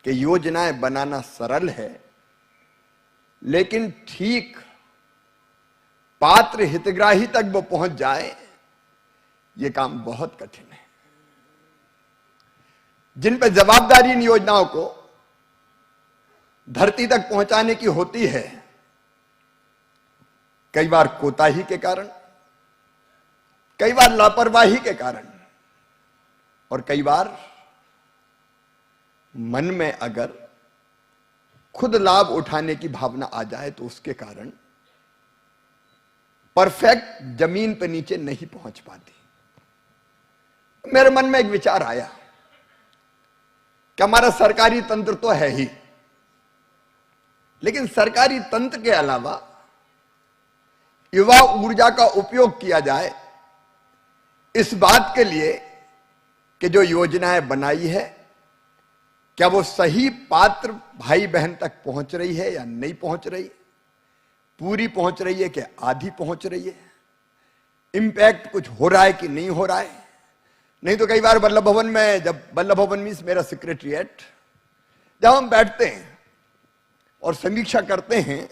कि योजनाएं बनाना सरल है, लेकिन ठीक पात्र हितग्राही तक वो पहुंच जाए, ये काम बहुत कठिन है। जिन पर जवाबदारी इन योजनाओं को धरती तक पहुंचाने की होती है, कई बार कोताही के कारण, कई बार लापरवाही के कारण, और कई बार मन में अगर खुद लाभ उठाने की भावना आ जाए तो उसके कारण परफेक्ट जमीन पे नीचे नहीं पहुंच पाती। मेरे मन में एक विचार आया कि हमारा सरकारी तंत्र तो है ही, लेकिन सरकारी तंत्र के अलावा युवा ऊर्जा का उपयोग किया जाए इस बात के लिए कि जो योजनाएं बनाई है क्या वो सही पात्र भाई बहन तक पहुंच रही है या नहीं पहुंच रही, पूरी पहुंच रही है कि आधी पहुंच रही है, इंपैक्ट कुछ हो रहा है कि नहीं हो रहा है। नहीं तो कई बार वल्लभ भवन में, जब वल्लभ भवन मीन्स मेरा सेक्रेटरिएट, जब हम बैठते हैं और समीक्षा करते हैं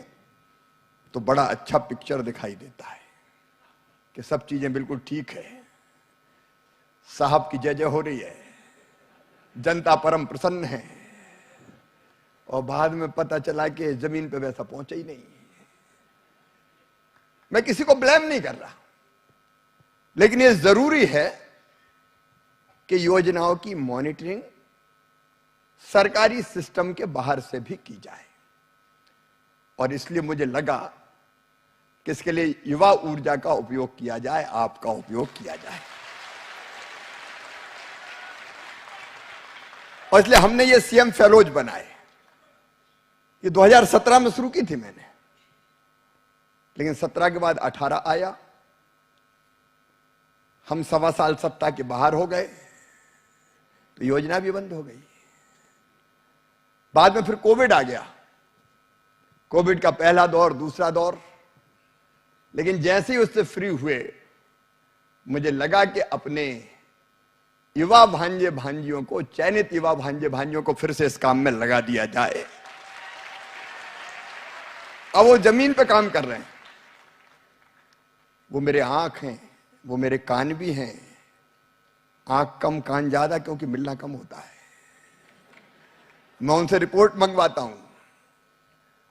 तो बड़ा अच्छा पिक्चर दिखाई देता है कि सब चीजें बिल्कुल ठीक है, साहब की जय जय हो रही है, जनता परम प्रसन्न है, और बाद में पता चला कि जमीन पे वैसा पहुंचा ही नहीं। मैं किसी को ब्लेम नहीं कर रहा, लेकिन यह जरूरी है कि योजनाओं की मॉनिटरिंग सरकारी सिस्टम के बाहर से भी की जाए, और इसलिए मुझे लगा कि इसके लिए युवा ऊर्जा का उपयोग किया जाए, आपका उपयोग किया जाए। और इसलिए हमने ये सीएम फेलोज बनाए। ये 2017 में शुरू की थी मैंने, लेकिन 17 के बाद 18 आया, हम 1.25 साल सत्ता के बाहर हो गए तो योजना भी बंद हो गई। बाद में फिर कोविड आ गया, कोविड का पहला दौर, दूसरा दौर, लेकिन जैसे ही उससे फ्री हुए मुझे लगा कि अपने युवा भांजे भांजियों को, चयनित युवा भांजे भांजियों को फिर से इस काम में लगा दिया जाए। अब वो जमीन पे काम कर रहे हैं, वो मेरे आंख हैं, वो मेरे कान भी हैं, आंख कम कान ज्यादा, क्योंकि मिलना कम होता है। मैं उनसे रिपोर्ट मंगवाता हूं,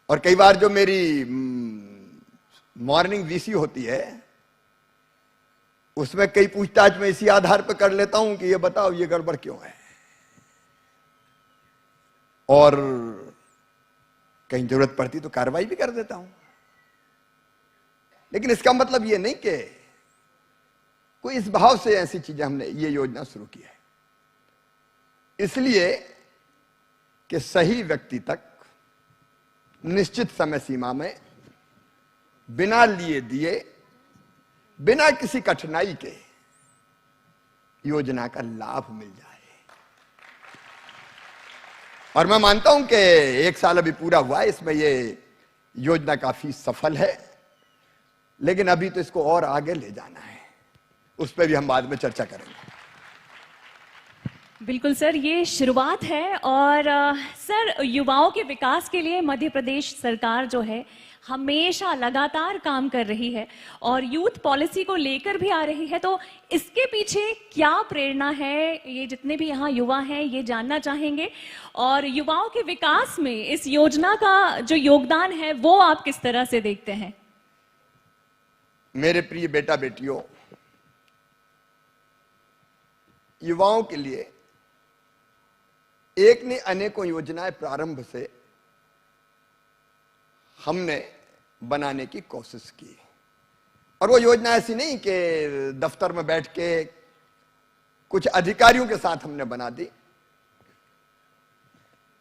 और कई बार जो मेरी मॉर्निंग वीसी होती है उसमें कई पूछताछ में इसी आधार पर कर लेता हूं कि ये बताओ ये गड़बड़ क्यों है, और कहीं जरूरत पड़ती तो कार्रवाई भी कर देता हूं। लेकिन इसका मतलब ये नहीं कि कोई इस भाव से ऐसी चीजें हमने ये योजना शुरू की है, इसलिए कि सही व्यक्ति तक निश्चित समय सीमा में बिना लिए दिए, बिना किसी कठिनाई के योजना का लाभ मिल जाए। और मैं मानता हूं कि 1 साल अभी पूरा हुआ है, इसमें ये योजना काफी सफल है, लेकिन अभी तो इसको और आगे ले जाना है, उस पर भी हम बाद में चर्चा करेंगे। बिल्कुल सर, ये शुरुआत है। और सर, युवाओं के विकास के लिए मध्य प्रदेश सरकार जो है हमेशा लगातार काम कर रही है और यूथ पॉलिसी को लेकर भी आ रही है, तो इसके पीछे क्या प्रेरणा है, ये जितने भी यहाँ युवा हैं ये जानना चाहेंगे। और युवाओं के विकास में इस योजना का जो योगदान है वो आप किस तरह से देखते हैं? मेरे प्रिय बेटा बेटियों, युवाओं के लिए एक ने अनेकों योजनाएं प्रारंभ से हमने बनाने की कोशिश की, और वो योजना ऐसी नहीं कि दफ्तर में बैठ के कुछ अधिकारियों के साथ हमने बना दी।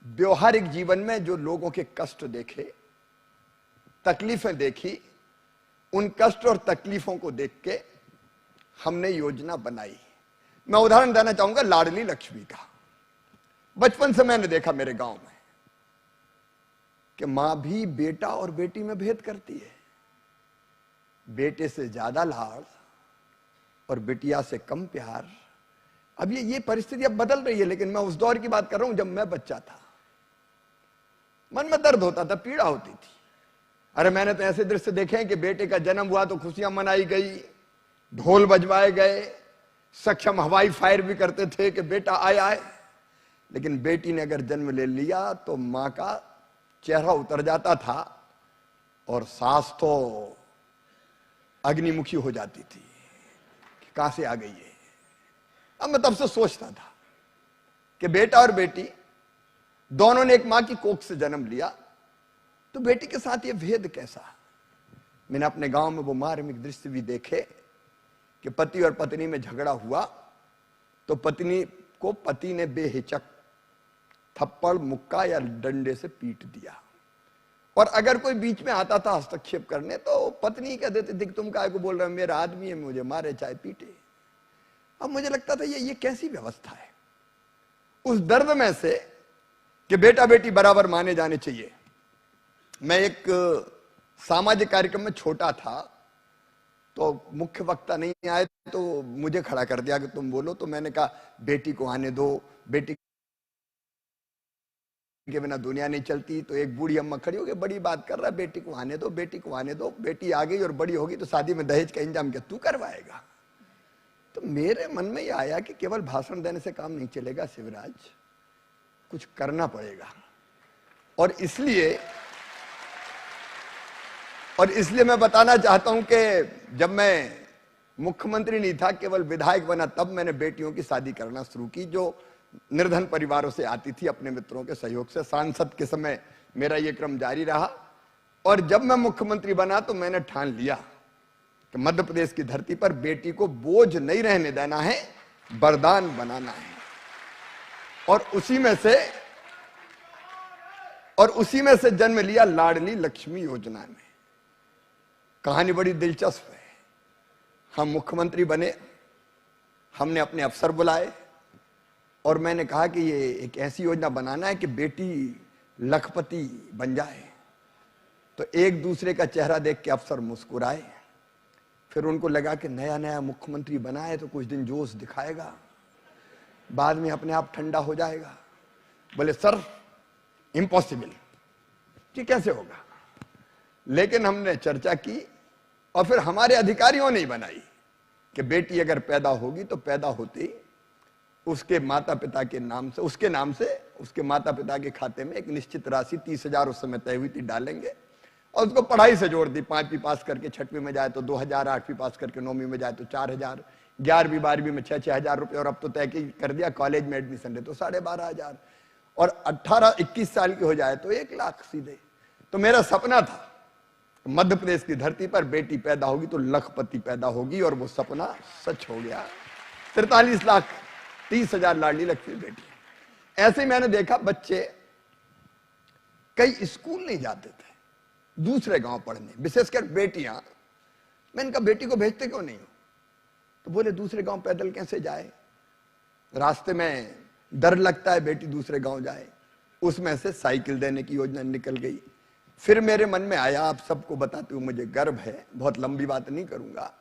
व्यवहारिक जीवन में जो लोगों के कष्ट देखे, तकलीफें देखी, उन कष्ट और तकलीफों को देख के हमने योजना बनाई। मैं उदाहरण देना चाहूंगा लाडली लक्ष्मी का। बचपन से मैंने देखा मेरे गांव में कि मां भी बेटा और बेटी में भेद करती है, बेटे से ज्यादा लाड़ और बिटिया से कम प्यार। अब ये परिस्थिति अब बदल रही है, लेकिन मैं उस दौर की बात कर रहा हूं जब मैं बच्चा था। मन में दर्द होता था, पीड़ा होती थी। अरे मैंने तो ऐसे दृश्य देखे हैं कि बेटे का जन्म हुआ तो खुशियां मनाई गई, ढोल बजवाए गए, सक्षम हवाई फायर भी करते थे कि बेटा आया है। लेकिन बेटी ने अगर जन्म ले लिया तो मां का चेहरा उतर जाता था और सास तो अग्निमुखी हो जाती थी कि कहां से आ गई है। अब मैं तब से सोचता था कि बेटा और बेटी दोनों ने एक मां की कोख से जन्म लिया, तो बेटी के साथ ये भेद कैसा। मैंने अपने गांव में वो मार्मिक दृश्य भी देखे कि पति और पत्नी में झगड़ा हुआ तो पत्नी को पति ने बेहिचक थप्पड़, मुक्का या डंडे से पीट दिया, और अगर कोई बीच में आता था हस्तक्षेप करने तो पत्नी कह देती थी तुम काहे को बोल रहे हो, मेरा आदमी है, मुझे मारे चाहे पीटे। अब मुझे लगता था ये कैसी व्यवस्था है। उस दर्द में से कि बेटा बेटी बराबर माने जाने चाहिए, मैं एक सामाजिक कार्यक्रम में छोटा था तो मुख्य वक्ता नहीं आए तो मुझे खड़ा कर दिया कि तुम बोलो। तो मैंने कहा बेटी को आने दो, बेटी के बिना दुनिया नहीं चलती। तो एक बूढ़ी अम्मा खड़ी हो गई, बड़ी बात कर रहा है, बेटी को आने दो, बेटी को आने दो। बेटी आ गई और बड़ी होगी तो शादी में दहेज का इंतजाम क्या तू करवाएगा। तो मेरे मन में यह आया कि केवल भाषण देने से काम नहीं चलेगा शिवराज, कुछ करना पड़ेगा। और इसलिए मैं बताना चाहता हूं कि जब मैं मुख्यमंत्री नहीं था, केवल विधायक बना, तब मैंने बेटियों की शादी करना शुरू की जो निर्धन परिवारों से आती थी, अपने मित्रों के सहयोग से। सांसद के समय मेरा यह क्रम जारी रहा, और जब मैं मुख्यमंत्री बना तो मैंने ठान लिया कि मध्य प्रदेश की धरती पर बेटी को बोझ नहीं रहने देना है, वरदान बनाना है। और उसी में से जन्म लिया लाडली लक्ष्मी योजना में। कहानी बड़ी दिलचस्प है। हम मुख्यमंत्री बने, हमने अपने अफसर बुलाए और मैंने कहा कि ये एक ऐसी योजना बनाना है कि बेटी लखपति बन जाए। तो एक दूसरे का चेहरा देख के अफसर मुस्कुराए। फिर उनको लगा कि नया नया मुख्यमंत्री बना है तो कुछ दिन जोश दिखाएगा, बाद में अपने आप ठंडा हो जाएगा। बोले सर इम्पॉसिबल, कि कैसे होगा। लेकिन हमने चर्चा की और फिर हमारे अधिकारियों ने ही बनाई कि बेटी अगर पैदा होगी तो पैदा होती उसके माता पिता के नाम से, उसके नाम से उसके माता पिता के खाते में एक निश्चित राशि 30,000 उस समय तय हुई थी डालेंगे, और उसको पढ़ाई से जोड़ दी। 5वीं पास करके 6वीं में जाए तो 2,000, 8वीं पास करके 9वीं में जाए तो 4,000, 11वीं 12वीं में 6-6 हजार रुपये, और अब तो तय कर दिया कॉलेज में एडमिशन ले तो 12,500, और 18-21 साल की हो जाए तो 1 लाख सीधे। तो मेरा सपना था मध्य प्रदेश की धरती पर बेटी पैदा होगी तो लखपति पैदा होगी, और वो सपना सच हो गया। 43,30,000 लाडली लक्ष्मी बेटी। ऐसे ही मैंने देखा बच्चे कई स्कूल नहीं जाते थे, दूसरे गांव पढ़ने, विशेषकर बेटियां। मैंने कहा बेटी को भेजते क्यों नहीं हो, तो बोले दूसरे गांव पैदल कैसे जाए, रास्ते में डर लगता है बेटी दूसरे गांव जाए। उसमें से साइकिल देने की योजना निकल गई। फिर मेरे मन में आया, आप सबको बताते हुए मुझे गर्व है, बहुत लंबी बात नहीं करूंगा,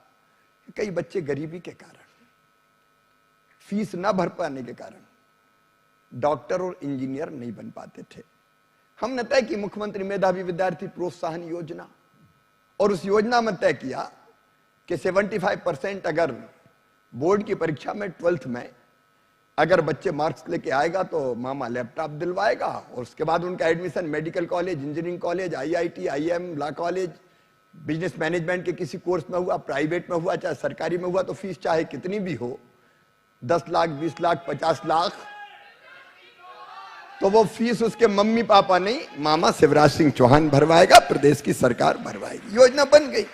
कई बच्चे गरीबी के कारण, फीस ना भर पाने के कारण डॉक्टर और इंजीनियर नहीं बन पाते थे। हमने तय की मुख्यमंत्री मेधावी विद्यार्थी प्रोत्साहन योजना, और उस योजना में तय किया कि 75% अगर बोर्ड की परीक्षा में 12th में अगर बच्चे मार्क्स लेके आएगा तो मामा लैपटॉप दिलवाएगा, और उसके बाद उनका admission medical college, engineering college, IIT, IIM, law college, business management के किसी कोर्स में हुआ, प्राइवेट में हुआ, चाहे सरकारी में हुआ, तो फीस चाहे कितनी भी हो, 10 लाख, 20 लाख, 50 लाख, तो वो फीस उसके मम्मी पापा नहीं, मामा शिवराज सिंह चौहान भरवाएगा, प्रदेश की सरकार भरवाएगी। योजना बन गई।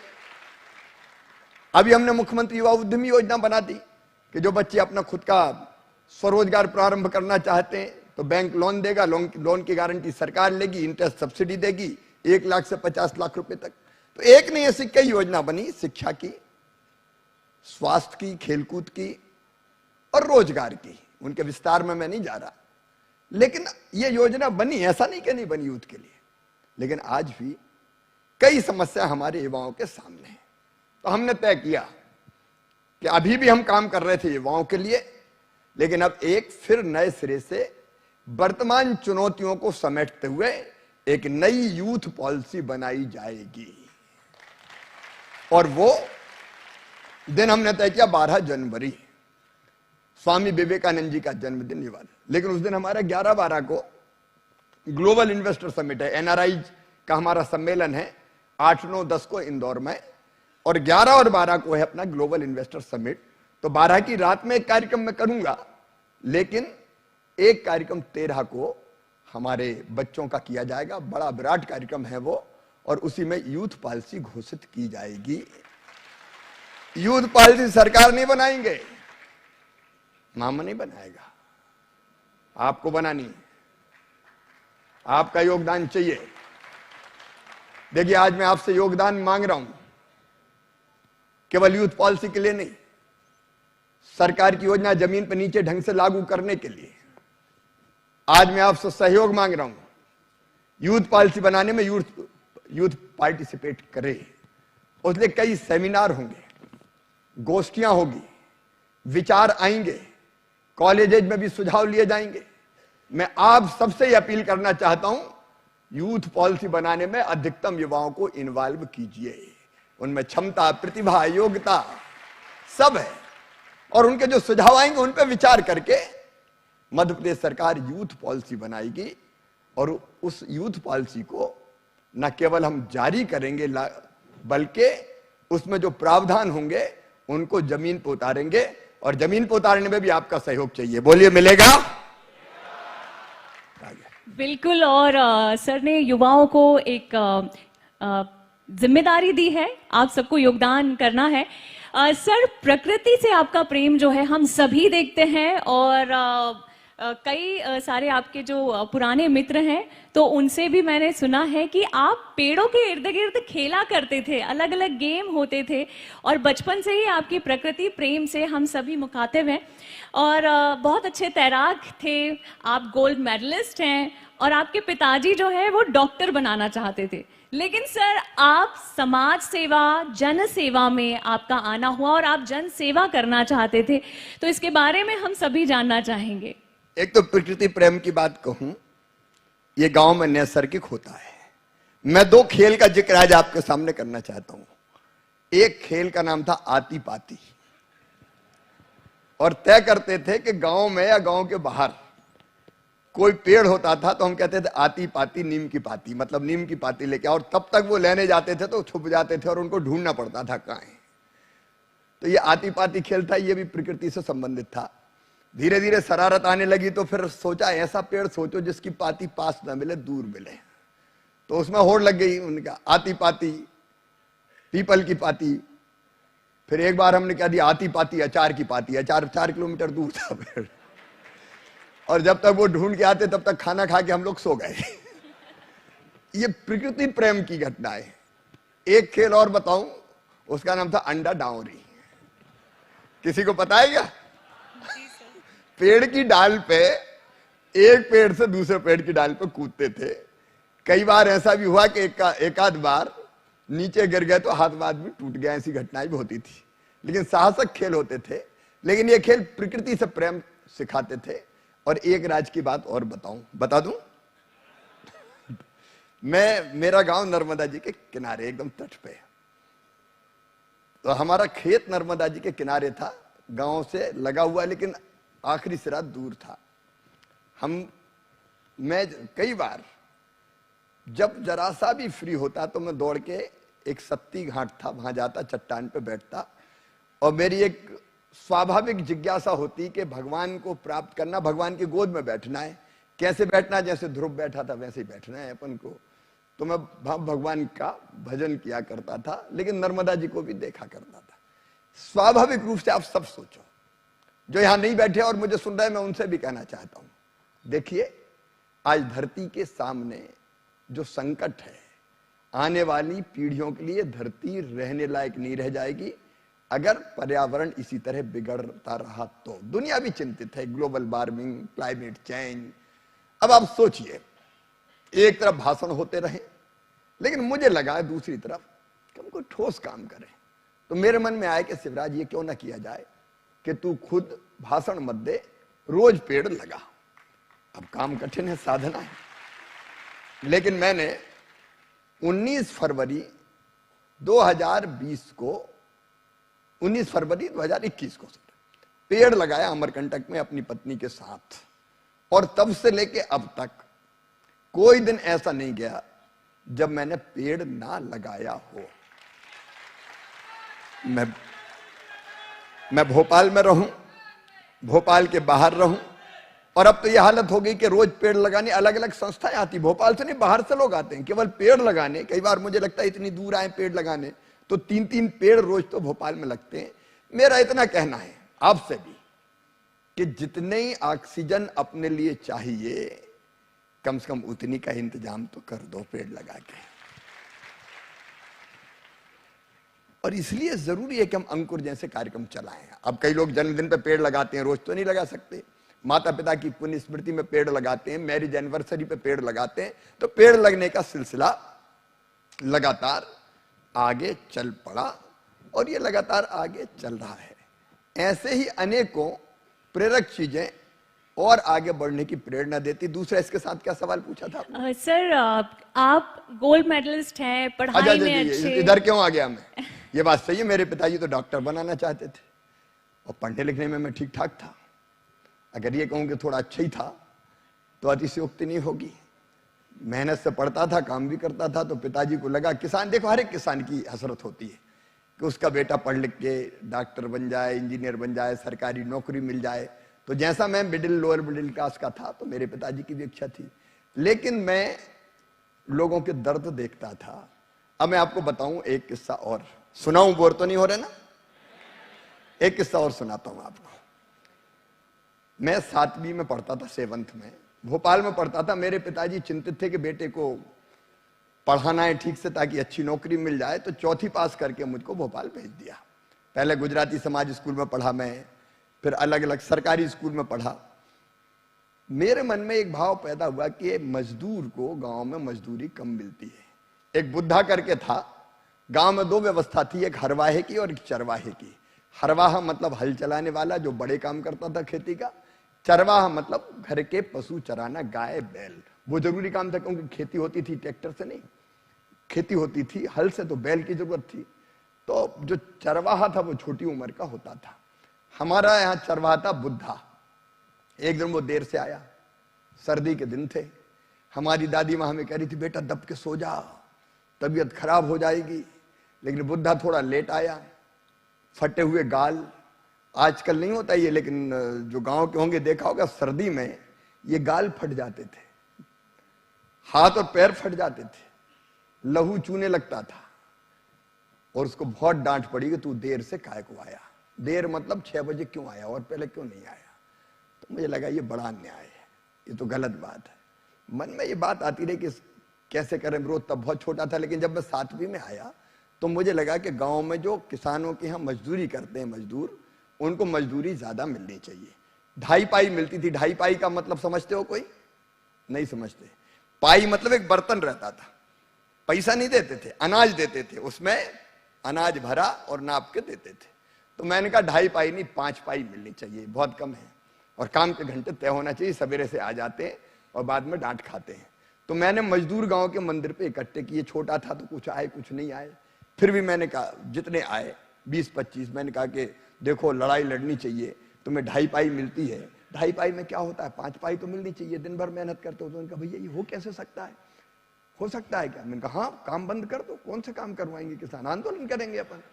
अभी हमने मुख्यमंत्री युवा उद्यमी योजना बना दी कि जो बच्चे अपना खुद का स्वरोजगार प्रारंभ करना चाहते हैं तो बैंक लोन देगा, लोन की गारंटी सरकार लेगी, इंटरेस्ट सब्सिडी देगी 1 लाख से 50 लाख रुपए तक। तो एक नहीं ऐसी कई योजना बनी, शिक्षा की, स्वास्थ्य की, खेलकूद की और रोजगार की। उनके विस्तार में मैं नहीं जा रहा, लेकिन यह योजना बनी, ऐसा नहीं कि नहीं बनी यूथ के लिए, लेकिन आज भी कई समस्या हमारे युवाओं के सामने है। तो हमने तय किया कि अभी भी हम काम कर रहे थे युवाओं के लिए, लेकिन अब एक फिर नए सिरे से वर्तमान चुनौतियों को समेटते हुए एक नई यूथ पॉलिसी बनाई जाएगी। और वो दिन हमने तय किया 12 जनवरी, स्वामी विवेकानंद जी का जन्मदिन ये वाला। लेकिन उस दिन हमारा 11-12 को ग्लोबल इन्वेस्टर समिट है, एनआरआई का हमारा सम्मेलन है 8, 9, 10 को इंदौर में, और 11 और 12 को है अपना ग्लोबल इन्वेस्टर समिट। तो 12 की रात में एक कार्यक्रम मैं करूंगा, लेकिन एक कार्यक्रम 13 को हमारे बच्चों का किया जाएगा। बड़ा विराट कार्यक्रम है वो, और उसी में यूथ पॉलिसी घोषित की जाएगी। यूथ पॉलिसी सरकार नहीं बनाएंगे, मामा नहीं बनाएगा, आपको बनानी है, आपका योगदान चाहिए। देखिए, आज मैं आपसे योगदान मांग रहा हूं, केवल यूथ पॉलिसी के लिए नहीं, सरकार की योजना जमीन पर नीचे ढंग से लागू करने के लिए आज मैं आपसे सहयोग मांग रहा हूं। यूथ पॉलिसी बनाने में यूथ पार्टिसिपेट करे। उसलिए कई सेमिनार होंगे, गोष्ठियां होगी, विचार आएंगे, कॉलेजेज में भी सुझाव लिए जाएंगे। मैं आप सबसे यह अपील करना चाहता हूं, यूथ पॉलिसी बनाने में अधिकतम युवाओं को इन्वॉल्व कीजिए। उनमें क्षमता, प्रतिभा, योग्यता सब है, और उनके जो सुझाव आएंगे उन पर विचार करके मध्य प्रदेश सरकार यूथ पॉलिसी बनाएगी। और उस यूथ पॉलिसी को न केवल हम जारी करेंगे, बल्कि उसमें जो प्रावधान होंगे उनको जमीन पर उतारेंगे, और जमीन पर उतारने में भी आपका सहयोग चाहिए। बोलिए, मिलेगा? बिल्कुल। और सर ने युवाओं को एक जिम्मेदारी दी है, आप सबको योगदान करना है। सर, प्रकृति से आपका प्रेम जो है हम सभी देखते हैं, और कई सारे आपके जो पुराने मित्र हैं तो उनसे भी मैंने सुना है कि आप पेड़ों के इर्द गिर्द खेला करते थे, अलग अलग गेम होते थे, और बचपन से ही आपकी प्रकृति प्रेम से हम सभी मुखातिब हैं। और बहुत अच्छे तैराक थे, आप गोल्ड मेडलिस्ट हैं, और आपके पिताजी जो है वो डॉक्टर बनाना चाहते थे। लेकिन सर, आप समाज सेवा, जन सेवा में आपका आना हुआ और आप जन सेवा करना चाहते थे, तो इसके बारे में हम सभी जानना चाहेंगे। एक तो प्रकृति प्रेम की बात कहूं, ये गांव में नैसर्गिक होता है। मैं 2 खेल का जिक्र आज आपके सामने करना चाहता हूं। एक खेल का नाम था आती पाती, और तय करते थे कि गांव में या गांव के बाहर कोई पेड़ होता था तो हम कहते थे आती पाती नीम की पाती, मतलब नीम की पाती लेके, और तब तक वो लेने जाते थे तो छुप जाते थे और उनको ढूंढना पड़ता था कहां है। तो ये आती पाती खेल था, ये भी प्रकृति से संबंधित था। धीरे धीरे शरारत आने लगी तो फिर सोचा ऐसा पेड़ सोचो जिसकी पाती पास ना मिले, दूर मिले। तो उसमें होड़ लग गई उनका, आती पाती पीपल की पाती। फिर एक बार हमने कह दिया आती पाती अचार की पाती, अचार 4 किलोमीटर दूर था पेड़, और जब तक वो ढूंढ के आते तब तक खाना खा के हम लोग सो गए। ये प्रकृति प्रेम की घटना है। एक खेल और बताऊं, उसका नाम था अंडा डाउरी। किसी को पता है क्या? पेड़ की डाल पे, एक पेड़ से दूसरे पेड़ की डाल पे कूदते थे। कई बार ऐसा भी हुआ कि एक आध बार नीचे गिर गए तो हाथ में भी टूट गया, ऐसी घटनाएं भी होती थी। लेकिन साहसिक खेल होते थे। लेकिन ये खेल प्रकृति से प्रेम सिखाते थे। और एक राज की बात और बता दूं मेरा गांव नर्मदा जी के किनारे, एकदम तट पे। तो हमारा खेत नर्मदा जी के किनारे था, गांव से लगा हुआ, लेकिन आखिरी सिरा दूर था। मैं कई बार जब जरा सा भी फ्री होता तो मैं दौड़ के, एक सत्ती घाट था वहां जाता, चट्टान पे बैठता, और मेरी एक स्वाभाविक जिज्ञासा होती कि भगवान को प्राप्त करना, भगवान की गोद में बैठना है। कैसे बैठना? जैसे ध्रुव बैठा था वैसे ही बैठना है अपन को। तो मैं भगवान का भजन किया करता था, लेकिन नर्मदा जी को भी देखा करता था। स्वाभाविक रूप से आप सब सोचो, जो यहां नहीं बैठे और मुझे सुन रहे हैं, मैं उनसे भी कहना चाहता हूं, देखिए आज धरती के सामने जो संकट है, आने वाली पीढ़ियों के लिए धरती रहने लायक नहीं रह जाएगी अगर पर्यावरण इसी तरह बिगड़ता रहा तो। दुनिया भी चिंतित है, ग्लोबल वार्मिंग, क्लाइमेट चेंज। अब आप सोचिए, एक तरफ भाषण होते रहे, लेकिन मुझे लगा दूसरी तरफ कि हम कोई ठोस काम करें। तो मेरे मन में आया कि शिवराज, ये क्यों ना किया जाए कि तू खुद भाषण मत दे, रोज पेड़ लगा। अब काम कठिन है, साधना है, लेकिन मैंने 19 फरवरी 2020 को 19 फरवरी 2021 को पेड़ लगाया अमरकंटक में अपनी पत्नी के साथ, और तब से लेके अब तक कोई दिन ऐसा नहीं गया जब मैंने पेड़ ना लगाया हो। मैं भोपाल में रहूं, भोपाल के बाहर रहूं, और अब तो यह हालत हो गई कि रोज पेड़ लगाने अलग अलग संस्थाएं आती, भोपाल से नहीं बाहर से लोग आते हैं केवल पेड़ लगाने। कई बार मुझे लगता है इतनी दूर आए पेड़ लगाने तो 3-3 पेड़ रोज तो भोपाल में लगते हैं। मेरा इतना कहना है आपसे भी कि जितनी ऑक्सीजन अपने लिए चाहिए कम से कम उतनी का इंतजाम तो कर दो पेड़ लगा के। और इसलिए जरूरी है कि हम अंकुर जैसे कार्यक्रम चलाएं। अब कई लोग जन्मदिन पे पेड़ लगाते हैं, रोज तो नहीं लगा सकते, माता पिता की पुण्य स्मृति में पेड़ लगाते हैं, मैरिज एनिवर्सरी पे पेड़ लगाते हैं, तो पेड़ लगने का सिलसिला लगातार आगे चल पड़ा और ये लगातार आगे चल रहा है। ऐसे ही अनेकों प्रेरक चीजें और आगे बढ़ने की प्रेरणा देती। दूसरा इसके साथ क्या सवाल पूछा था आपने? सर आप गोल्ड मेडलिस्ट हैं, पढ़ाई में अच्छे। इधर क्यों आ गया मैं? ये बात सही है, मेरे पिताजी तो डॉक्टर बनाना चाहते थे और पढ़ने लिखने में मैं ठीक ठाक था। अगर ये कहूं कि थोड़ा अच्छा ही था तो अतिशयोक्ति नहीं होगी। मेहनत से पढ़ता था, काम भी करता था, तो पिताजी को लगा, किसान देखो हर एक किसान की हसरत होती है कि उसका बेटा पढ़ लिख के डॉक्टर बन जाए, इंजीनियर बन जाए, सरकारी नौकरी मिल जाए। तो जैसा मैं लोअर मिडिल क्लास का था तो मेरे पिताजी की भी इच्छा थी, लेकिन मैं लोगों के दर्द देखता था। अब मैं आपको बताऊं एक किस्सा और सुनाऊं, बोर तो नहीं हो रहे ना? एक किस्सा और सुनाता हूं आपको। मैं 7वीं में पढ़ता था, 7th में भोपाल में पढ़ता था। मेरे पिताजी चिंतित थे कि बेटे को पढ़ाना है ठीक से ताकि अच्छी नौकरी मिल जाए, तो 4th पास करके मुझको भोपाल भेज दिया। पहले गुजराती समाज स्कूल में पढ़ा मैं, फिर अलग अलग सरकारी स्कूल में पढ़ा। मेरे मन में एक भाव पैदा हुआ कि मजदूर को गांव में मजदूरी कम मिलती है। एक बुद्धा करके था, गांव में 2 व्यवस्था थी, एक हरवाहे की और एक चरवाहे की। हरवाहा मतलब हल चलाने वाला जो बड़े काम करता था खेती का, चरवाहा मतलब घर के पशु चराना, गाय बैल। वो जरूरी काम था क्योंकि खेती होती थी ट्रैक्टर से नहीं, खेती होती थी हल से, तो बैल की जरूरत थी। तो जो चरवाहा था वो छोटी उम्र का होता था। हमारा यहाँ चरवाहा था बुद्धा। एक दिन वो देर से आया, सर्दी के दिन थे। हमारी दादी माँ हमें कह रही थी बेटा दब के सो जा, तबीयत खराब हो जाएगी। लेकिन बुद्धा थोड़ा लेट आया, फटे हुए गाल। आजकल नहीं होता ये, लेकिन जो गांव के होंगे देखा होगा, सर्दी में ये गाल फट जाते थे, हाथ और पैर फट जाते थे, लहू चूने लगता था। और उसको बहुत डांट पड़ी कि तू देर से काहे को आया। देर मतलब 6 बजे क्यों आया और पहले क्यों नहीं आया। तो मुझे लगा ये बड़ा अन्याय है, ये तो गलत बात है। मन में ये बात आती रही कि कैसे करें विरोध। तब बहुत छोटा था, लेकिन जब मैं 7वीं में आया तो मुझे लगा कि गांव में जो किसानों के यहाँ मजदूरी करते हैं मजदूर, उनको मजदूरी ज्यादा मिलनी चाहिए। 2.5 पाई मिलती थी। 2.5 पाई का मतलब समझते हो? कोई नहीं समझते। पाई मतलब एक बर्तन रहता था, पैसा नहीं देते थे, अनाज देते थे, उसमें अनाज भरा और नाप के देते थे। तो मैंने कहा 2.5 पाई नहीं 5 पाई मिलनी चाहिए, बहुत कम है, और काम के घंटे तय होना चाहिए। सवेरे से आ जाते हैं और बाद में डांट खाते हैं। तो मैंने मजदूर गांव के मंदिर पे इकट्ठे किए। छोटा था तो कुछ आए कुछ नहीं आए, फिर भी मैंने कहा जितने आए 20-25, मैंने कहा कि देखो लड़ाई लड़नी चाहिए, तुम्हें 2.5 पाई मिलती है, 2.5 पाई में क्या होता है, 5 पाई तो मिलनी चाहिए, दिन भर मेहनत करते हो। तो उनका भैया ये हो कैसे सकता है, हो सकता है क्या? मैंने कहा हाँ, काम बंद कर दो, कौन से काम करवाएंगे, किसान आंदोलन करेंगे अपन।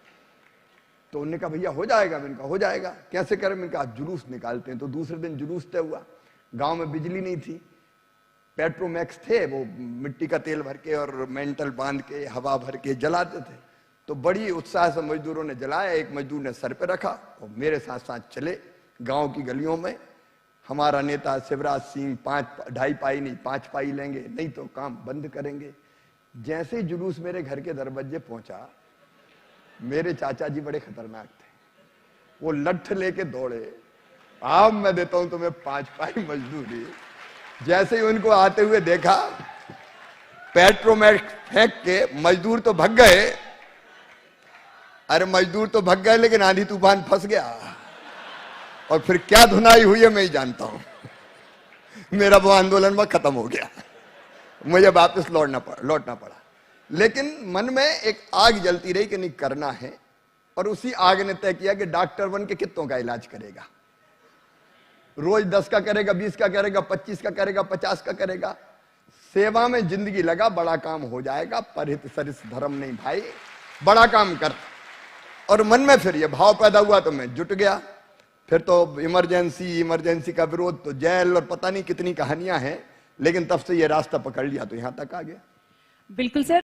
तो उन्होंने कहा भैया हो जाएगा। मैंने कहा हो जाएगा, कैसे करें? मैंने कहा जुलूस निकालते हैं। तो दूसरे दिन जुलूस तय हुआ। गांव में बिजली नहीं थी, पेट्रोमैक्स थे, वो मिट्टी का तेल भर के और मेंटल बांध के हवा भर के जलाते थे। तो बड़ी उत्साह से मजदूरों ने जलाया। एक मजदूर ने सर पे रखा और मेरे साथ साथ चले गांव की गलियों में। हमारा नेता शिवराज सिंह 2.5 पाई नहीं 5 पाई लेंगे, नहीं तो काम बंद करेंगे। जैसे ही जुलूस मेरे घर के दरवाजे पहुंचा, मेरे चाचा जी बड़े खतरनाक थे, वो लठ लेके दौड़े, अब मैं देता हूं तुम्हें 5 पाई मजदूरी। जैसे ही उनको आते हुए देखा, पेट्रोमैक्स फेंक के मजदूर तो भग गए। अरे मजदूर तो भग गए, लेकिन आंधी तूफान फंस गया और फिर क्या धुनाई हुई है मैं ही जानता हूं। मेरा वो आंदोलन में खत्म हो गया। मुझे वापस लौटना पड़ा। लेकिन मन में एक आग जलती रही कि नहीं करना है, और उसी आग ने तय किया कि डॉक्टर बन के कितनों का इलाज करेगा। रोज 10 का करेगा, 20 का करेगा, 25 का करेगा, 50 का करेगा। सेवा में जिंदगी लगा, बड़ा काम हो जाएगा। परहित सरिस धर्म नहीं भाई, बड़ा काम कर। और मन में फिर ये भाव पैदा हुआ तो मैं जुट गया। फिर तो इमरजेंसी का विरोध, तो जेल और पता नहीं कितनी कहानियां हैं, लेकिन तब से ये रास्ता पकड़ लिया तो यहां तक आ गया। बिल्कुल सर।